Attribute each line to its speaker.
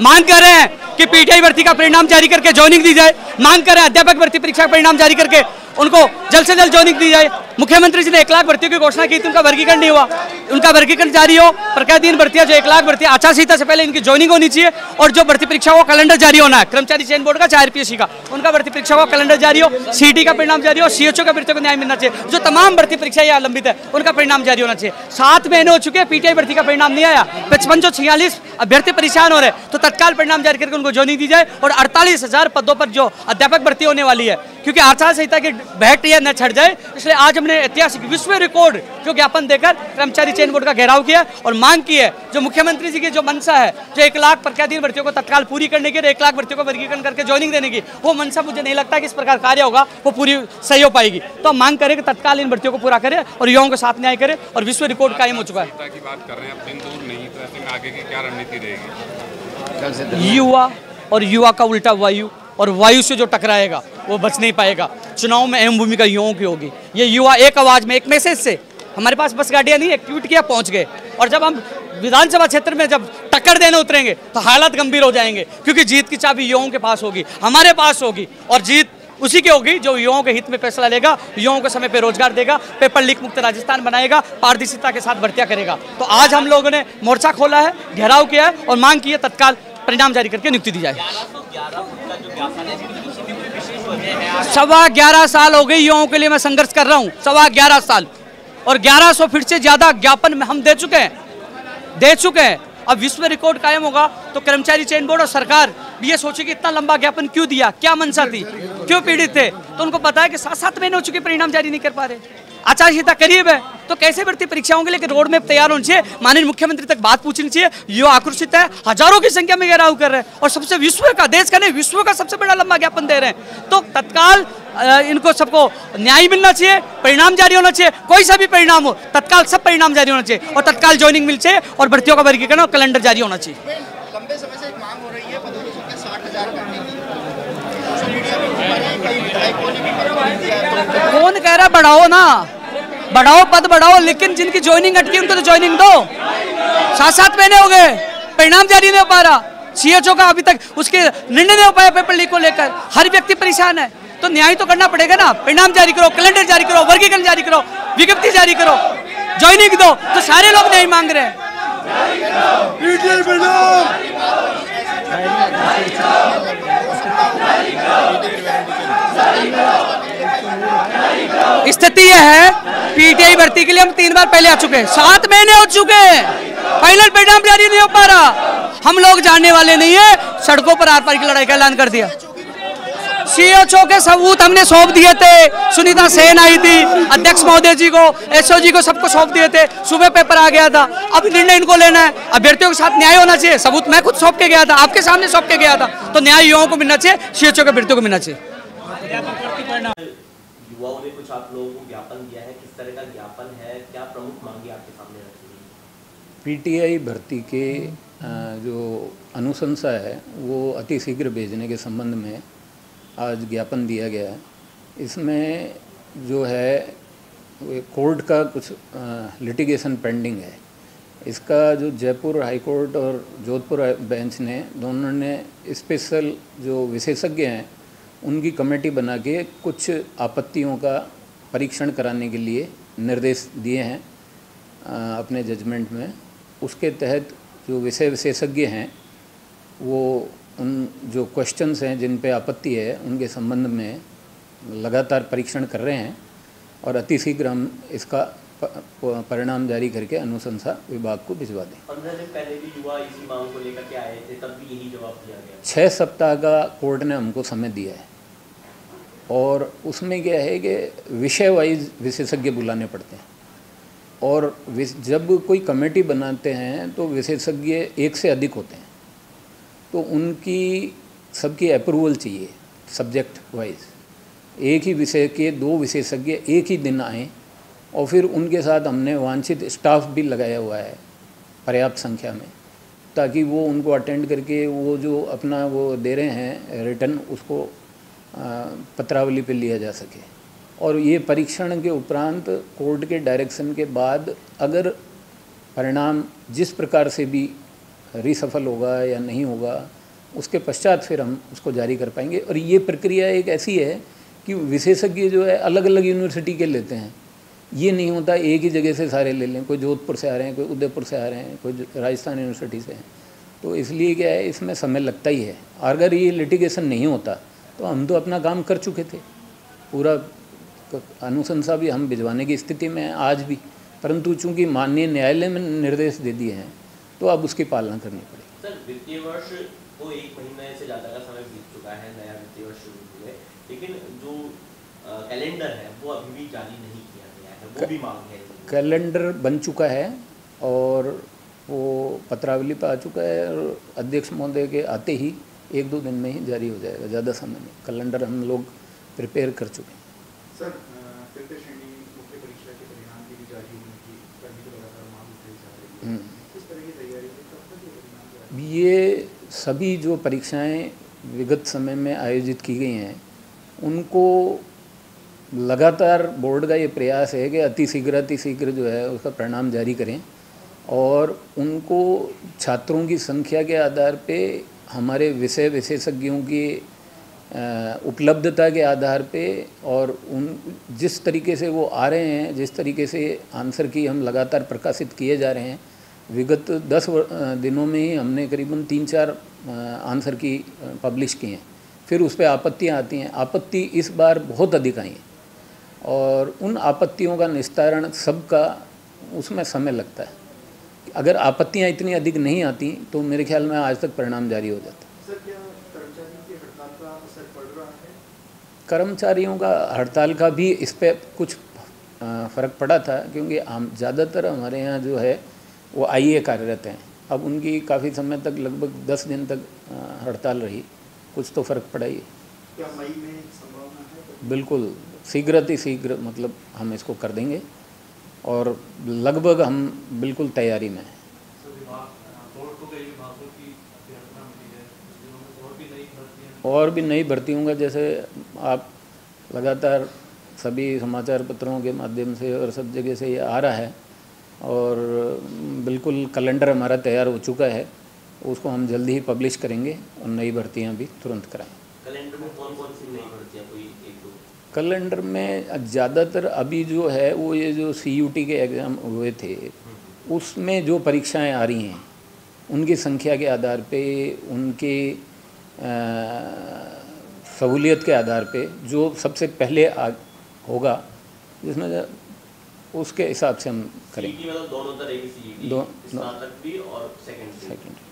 Speaker 1: मांग कर रहे हैं कि पीटीआई भर्ती का परिणाम जारी करके ज्वाइनिंग दी जाए। मांग कर रहे हैं अध्यापक भर्ती परीक्षा का परिणाम जारी करके उनको जल्द से जल्द ज्वाइनिंग दी जाए। मुख्यमंत्री जी ने 1 लाख भर्तियों की घोषणा की थी, उनका वर्गीकरण नहीं हुआ। उनका वर्गीकरण जारी हो, प्रकादीन भर्तियां जो 1 लाख भर्तियां आचार संहिता से पहले इनकी ज्वाइनिंग होनी चाहिए। और जो भर्ती परीक्षा का कैलेंडर जारी होना है, कर्मचारी चयन बोर्ड का चाहे आरपीएससी का, उनका भर्ती परीक्षा का कैलेंडर जारी हो, सीटी का परिणाम जारी हो, सीएचओ का भर्तियों को न्याय मिलना चाहिए। जो तमाम भर्ती परीक्षाएं यहाँ लंबित है उनका परिणाम जारी होना चाहिए। 7 महीने हो चुके हैं, पीटीआई भर्ती का परिणाम नहीं आया। 5546 अभ्यर्थी परेशान हो रहे हैं, तो तत्काल परिणाम जारी करके उनको ज्वाइनिंग दी जाए। और 48,000 पदों पर जो अध्यापक भर्ती होने वाली है, क्योंकि आचार संहिता की बहट यह न छड़ जाए, इसलिए आज हमने ऐतिहासिक विश्व रिकॉर्ड जो ज्ञापन देकर कर्मचारी चयन बोर्ड का घेराव किया और मांग की है। जो मुख्यमंत्री जी की जो मंशा है, जो 1 लाख प्रत्याधीन भर्तियों को तत्काल पूरी करने की और 1 लाख भर्तियों को वर्गीकरण करके ज्वाइनिंग देने की, वो मंशा मुझे नहीं लगता कि इस प्रकार कार्य होगा वो पूरी सही हो पाएगी। तो हम मांग करें कि तत्काल इन भर्तियों को पूरा करें और युवाओं के साथ न्याय करें। और विश्व रिकॉर्ड कायम हो चुका है।
Speaker 2: की बात कर रहे हैं, अब दिन दूर नहीं, तो ऐसे में आगे की क्या रणनीति रहेगी?
Speaker 1: युवा और युवा का उल्टा वायु, और वायु से जो टकराएगा वो बच नहीं पाएगा। चुनाव में अहम भूमिका युवाओं की होगी। ये युवा एक आवाज में, एक मैसेज से, हमारे पास बस गाड़ियां नहीं, एक ट्वीट किया पहुंच गए। और जब हम विधानसभा क्षेत्र में जब टक्कर देने उतरेंगे तो हालात गंभीर हो जाएंगे, क्योंकि जीत की चाबी युवाओं के पास होगी, हमारे पास होगी। और जीत उसी की होगी जो युवाओं के हित में फैसला लेगा, युवाओं को समय पे रोजगार देगा, पेपर लीक मुक्त राजस्थान बनाएगा, पारदर्शिता के साथ भर्तियां करेगा। तो आज हम लोगों ने मोर्चा खोला है, घेराव किया है और मांग की है तत्काल परिणाम जारी करके नियुक्ति दी जाए। 11.25 साल हो गई युवाओं के लिए मैं संघर्ष कर रहा हूँ, 11.25 साल, और 1100 फीट से ज्यादा ज्ञापन में हम दे चुके हैं। अब विश्व रिकॉर्ड कायम होगा तो कर्मचारी चयन बोर्ड और सरकार भी ये सोचे कि इतना लंबा ज्ञापन क्यों दिया, क्या मंशा थी, क्यों पीड़ित थे। तो उनको पता है कि 7 महीने हो चुके परिणाम जारी नहीं कर पा रहे, आचार संहिता करीब है, तो कैसे भर्ती परीक्षाओं के लिए रोड मैप तैयार होनी चाहिए। माननीय मुख्यमंत्री तक बात पूछनी चाहिए। युवा आक्रोशित है, हजारों की संख्या में घेराव कर रहे हैं और सबसे विश्व का, देश का नहीं विश्व का सबसे बड़ा लंबा ज्ञापन दे रहे हैं। तो तत्काल इनको सबको न्याय मिलना चाहिए, परिणाम जारी होना चाहिए। कोई सा भी परिणाम हो, तत्काल सब परिणाम जारी होना चाहिए और तत्काल ज्वाइनिंग मिल चाहिए और भर्तियों का वर्गीकरण और कैलेंडर जारी होना चाहिए।
Speaker 3: लंबे समय से एक मांग हो रही है पदों की संख्या 60,000 करने की।
Speaker 1: कौन कह रहा है बढ़ाओ ना, बढ़ाओ पद बढ़ाओ, लेकिन जिनकी ज्वाइनिंग अटकी उनको तो ज्वाइनिंग दो। 7 महीने हो गए, परिणाम जारी नहीं हो पा रहा। सीएचओ का अभी तक उसके निर्णय नहीं हो पाया पेपर लीक को लेकर, हर व्यक्ति परेशान है। तो न्याय तो करना पड़ेगा ना, परिणाम जारी करो, कैलेंडर जारी करो, वर्गीकरण जारी करो, विज्ञप्ति जारी करो, ज्वाइनिंग दो। तो सारे लोग न्याय मांग रहे हैं। स्थिति यह है, पीटीआई भर्ती के लिए हम 3 बार पहले आ चुके हैं, 7 महीने हो चुके हैं, फाइनल परिणाम जारी नहीं हो पा रहा। हम लोग जानने वाले नहीं है, सड़कों पर आर पार की लड़ाई का ऐलान कर दिया। सीएचओ के सबूत हमने सौंप दिए थे, सुनीता सेन आई थी, अध्यक्ष महोदय जी को, एसओ जी को, सबको सौंप दिए थे। सुबह पेपर आ गया था, अब निर्णय इनको लेना है। अभ्यर्थियों के साथ न्याय होना चाहिए। सबूत मैं खुद सौंप के गया था, आपके सामने सौंप के गया था। तो न्याय युवाओं को मिलना चाहिए, सीएचओ के अभ्यर्थियों को मिलना चाहिए।
Speaker 4: युवाओं ने कुछ आप लोगों को ज्ञापन दिया है, किस तरह का ज्ञापन है, क्या प्रमुख मांगे आपके सामने रखी गई?
Speaker 5: पीटीआई भर्ती के जो अनुशंसा है वो अति शीघ्र भेजने के संबंध में आज ज्ञापन दिया गया है। इसमें जो है कोर्ट का कुछ लिटिगेशन पेंडिंग है। इसका जो जयपुर हाई कोर्ट और जोधपुर बेंच ने, दोनों ने स्पेशल जो विशेषज्ञ हैं उनकी कमेटी बना के कुछ आपत्तियों का परीक्षण कराने के लिए निर्देश दिए हैं अपने जजमेंट में। उसके तहत जो विषय विशेषज्ञ हैं वो उन जो क्वेश्चंस हैं जिन पे आपत्ति है उनके संबंध में लगातार परीक्षण कर रहे हैं और अति शीघ्र हम इसका परिणाम जारी करके अनुशंसा विभाग को भिजवा दें।
Speaker 4: 15 दिन पहले भी युवा इसी मांग को लेकर के आए थे, तब भी यही जवाब दिया गया।
Speaker 5: 6 सप्ताह का कोर्ट ने हमको समय दिया है और उसमें क्या है कि विषय वाइज विशेषज्ञ बुलाने पड़ते हैं और जब कोई कमेटी बनाते हैं तो विशेषज्ञ एक से अधिक होते हैं, तो उनकी सबकी अप्रूवल चाहिए सब्जेक्ट वाइज। एक ही विषय के 2 विशेषज्ञ एक ही दिन आएँ और फिर उनके साथ हमने वांछित स्टाफ भी लगाया हुआ है पर्याप्त संख्या में, ताकि वो उनको अटेंड करके वो जो अपना वो दे रहे हैं रिटर्न उसको पत्रावली पे लिया जा सके। और ये परीक्षण के उपरांत कोर्ट के डायरेक्शन के बाद अगर परिणाम जिस प्रकार से भी रीसफल होगा या नहीं होगा, उसके पश्चात फिर हम उसको जारी कर पाएंगे। और ये प्रक्रिया एक ऐसी है कि विशेषज्ञ जो है अलग अलग यूनिवर्सिटी के लेते हैं, ये नहीं होता एक ही जगह से सारे ले लें, कोई जोधपुर से आ रहे हैं, कोई उदयपुर से आ रहे हैं, कोई राजस्थान यूनिवर्सिटी से हैं। तो इसलिए क्या है, इसमें समय लगता ही है। अगर ये लिटिगेशन नहीं होता तो हम तो अपना काम कर चुके थे, पूरा अनुशंसा भी हम भिजवाने की स्थिति में हैं आज भी, परंतु चूंकि माननीय न्यायालय में निर्देश दे दिए हैं तो अब उसकी पालना करनी पड़ेगी।
Speaker 4: सर, वित्तीय वर्ष को 1 महीने से ज़्यादा का समय बीत चुका है, नया वित्तीय वर्ष शुरू हुए, लेकिन जो कैलेंडर है वो अभी भी जारी नहीं किया गया है, वो भी मांग है।
Speaker 5: कैलेंडर बन चुका है और वो पत्रावली पर आ चुका है और अध्यक्ष महोदय के आते ही 1-2 दिन में ही जारी हो जाएगा, ज़्यादा समय नहीं। कैलेंडर हम लोग प्रिपेयर कर चुके हैं।
Speaker 3: सर, तृतीय श्रेणी मुख्य परीक्षा के परिणाम की भी जारी होने की करने की लगातार मांग उठाई जा रही है, किस तरह की तैयारी है, कब तक ये परिणाम जारी?
Speaker 5: ये सभी जो परीक्षाएं विगत समय में आयोजित की गई हैं उनको लगातार बोर्ड का ये प्रयास है कि अति शीघ्र जो है उसका परिणाम जारी करें और उनको छात्रों की संख्या के आधार पे, हमारे विषय विशेषज्ञों की उपलब्धता के आधार पे और उन जिस तरीके से वो आ रहे हैं, जिस तरीके से आंसर की हम लगातार प्रकाशित किए जा रहे हैं, विगत 10 दिनों में ही हमने करीबन 3-4 आंसर की पब्लिश किए हैं। फिर उस पर आपत्तियाँ आती हैं, आपत्ति इस बार बहुत अधिक आई हैं और उन आपत्तियों का निस्तारण सबका उसमें समय लगता है। अगर आपत्तियां इतनी अधिक नहीं आती तो मेरे ख्याल में आज तक परिणाम जारी हो जाता।
Speaker 3: सर, क्या कर्मचारियों की हड़ताल का असर पड़ रहा है?
Speaker 5: कर्मचारियों का हड़ताल का भी इस पर कुछ फ़र्क पड़ा था, क्योंकि हम ज़्यादातर हमारे यहाँ जो है वो आईए कार्यरत हैं। अब उनकी काफ़ी समय तक, लगभग 10 दिन तक हड़ताल रही, कुछ तो फ़र्क पड़ा ही है।
Speaker 3: क्या मई में संभावना है?
Speaker 5: बिल्कुल शीघ्र मतलब हम इसको कर देंगे और लगभग हम बिल्कुल तैयारी में हैं। और भी नई भर्ती होंगे, जैसे आप लगातार सभी समाचार पत्रों के माध्यम से और सब जगह से ये आ रहा है और बिल्कुल कैलेंडर हमारा तैयार हो चुका है, उसको हम जल्दी ही पब्लिश करेंगे और नई भर्तियां भी तुरंत कराएंगे।
Speaker 4: कैलेंडर में कौन-कौन सी नई भर्तियां, कोई 1-2?
Speaker 5: कैलेंडर में ज़्यादातर अभी जो है वो ये जो CUT के एग्ज़ाम हुए थे उसमें जो परीक्षाएं आ रही हैं उनकी संख्या के आधार पे, उनके सहूलियत के आधार पे जो सबसे पहले होगा, जिसमें उसके हिसाब से हम करेंगे।
Speaker 4: मतलब दोनों तरह की CUT, स्नातक भी और सेकेंडरी।